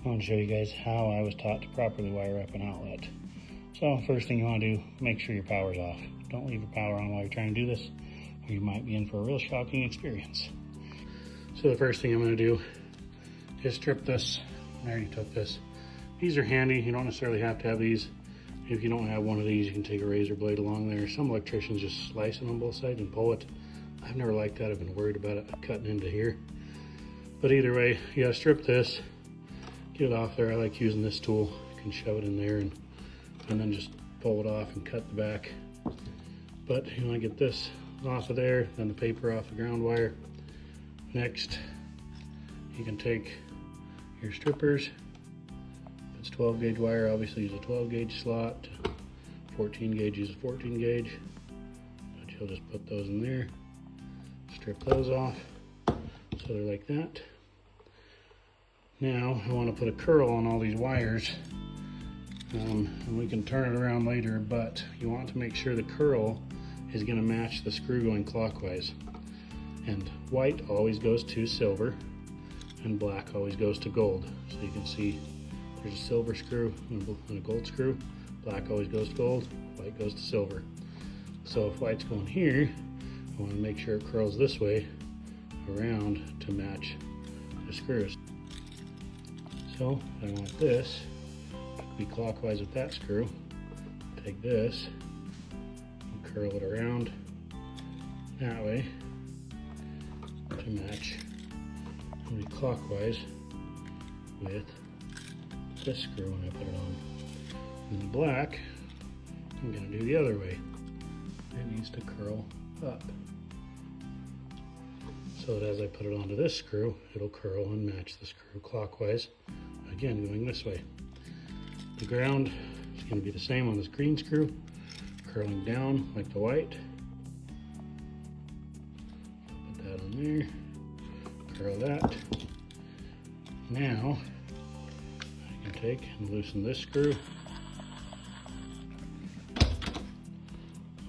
I want to show you guys how I was taught to properly wire up an outlet. So first thing you want to do, make sure your power's off. Don't leave your power on while you're trying to do this, or you might be in for a real shocking experience. So the first thing I'm going to do is strip this. I already took this. These are handy. You don't necessarily have to have these. If you don't have one of these, you can take a razor blade along there. Some electricians just slice it on both sides and pull it. I've never liked that. I've been worried about it cutting into here. But either way, you gotta strip this, get it off there. I like using this tool. You can shove it in there and then just pull it off and cut the back. But you wanna get this off of there, then the paper off the ground wire. Next, you can take your strippers. If it's 12 gauge wire, obviously use a 12 gauge slot. 14 gauge, use a 14 gauge. But you'll just put those in there, strip those off. So they're like that. Now I want to put a curl on all these wires, and we can turn it around later, but you want to make sure the curl is going to match the screw going clockwise. And white always goes to silver and black always goes to gold. So you can see there's a silver screw and a gold screw. Black always goes to gold, white goes to silver. So if white's going here, I want to make sure it curls this way around to match the screws. So I want this to be clockwise with that screw. Take this and curl it around that way to match and be clockwise with this screw when I put it on. And the black, I'm going to do the other way. It needs to curl up, so that as I put it onto this screw, it'll curl and match the screw clockwise, again going this way. The ground is going to be the same on this green screw, curling down like the white. Put that on there, curl that. Now I can take and loosen this screw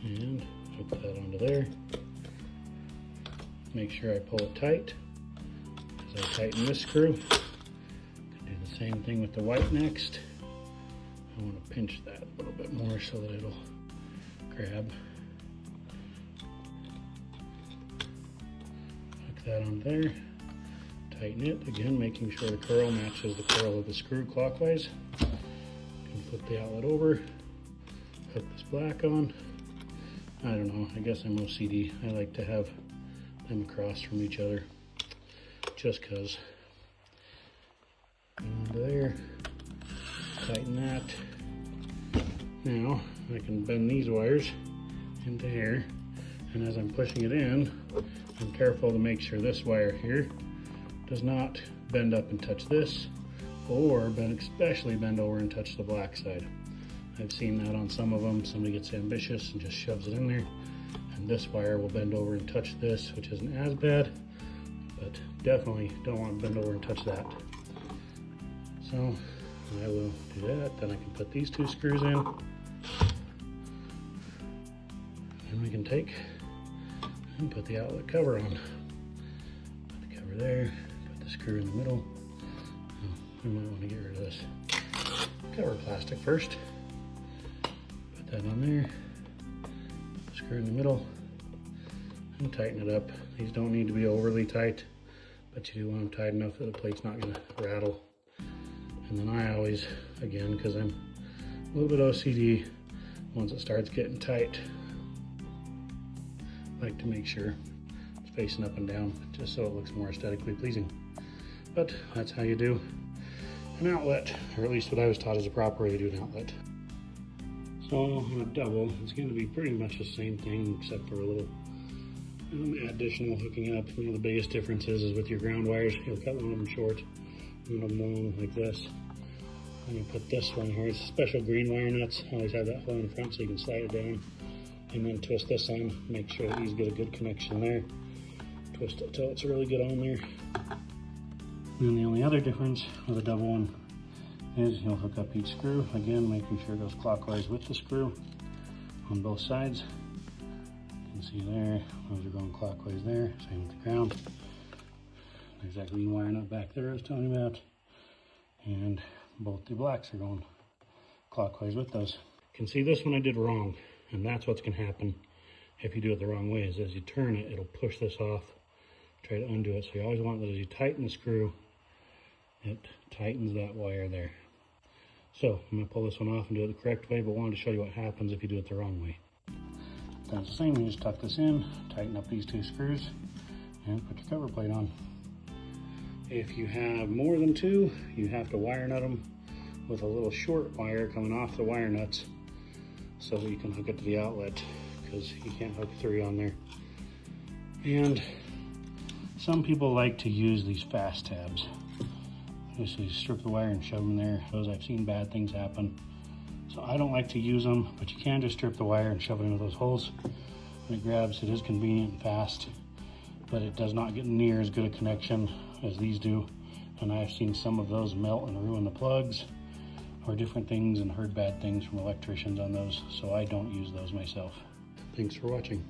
and hook that onto there. Make sure I pull it tight as I tighten this screw. I can do the same thing with the white next. I want to pinch that a little bit more so that it'll grab. Hook that on there. Tighten it, again making sure the curl matches the curl of the screw clockwise. You can flip the outlet over, hook this black on. I don't know, I guess I'm OCD. I like to have them across from each other, just cause. Onto there, tighten that. Now I can bend these wires into here, and as I'm pushing it in, I'm careful to make sure this wire here does not bend up and touch this, or especially bend over and touch the black side. I've seen that on some of them. Somebody gets ambitious and just shoves it in there, and this wire will bend over and touch this, which isn't as bad, but definitely don't want to bend over and touch that. So I will do that. Then I can put these two screws in, and we can take and put the outlet cover on. Put the cover there, put the screw in the middle. We might want to get rid of this cover plastic first. Put that on there, screw in the middle, and tighten it up. These don't need to be overly tight, but you do want them tight enough that the plate's not going to rattle. And then I always, again, because I'm a little bit OCD, once it starts getting tight, I like to make sure it's facing up and down, just so it looks more aesthetically pleasing. But that's how you do an outlet, or at least what I was taught is a proper way to do an outlet. So on a double, it's going to be pretty much the same thing, except for a little additional hooking up. One of the biggest differences is with your ground wires. You'll cut one of them short, one of them long like this. And you put this one here. It's special green wire nuts. Always have that hole in the front so you can slide it down. And then twist this on. Make sure that these get a good connection there. Twist it till it's really good on there. And the only other difference with a double one is you'll hook up each screw. Again, making sure it goes clockwise with the screw on both sides. You can see there, those are going clockwise there. Same with the ground. There's that green wire nut back there I was telling you about. And both the blacks are going clockwise with those. You can see this one I did wrong, and that's what's going to happen if you do it the wrong way, is as you turn it, it'll push this off, try to undo it. So you always want that as you tighten the screw, it tightens that wire there. So I'm going to pull this one off and do it the correct way, but wanted to show you what happens if you do it the wrong way. That's the same, you just tuck this in, tighten up these two screws, and put your cover plate on. If you have more than two, you have to wire nut them with a little short wire coming off the wire nuts so that you can hook it to the outlet, because you can't hook 3 on there. And some people like to use these fast tabs. Just you strip the wire and shove them there. Those, I've seen bad things happen. So I don't like to use them, but you can just strip the wire and shove it into those holes. And it grabs, it is convenient and fast, but it does not get near as good a connection as these do. And I've seen some of those melt and ruin the plugs or different things, and heard bad things from electricians on those. So I don't use those myself. Thanks for watching.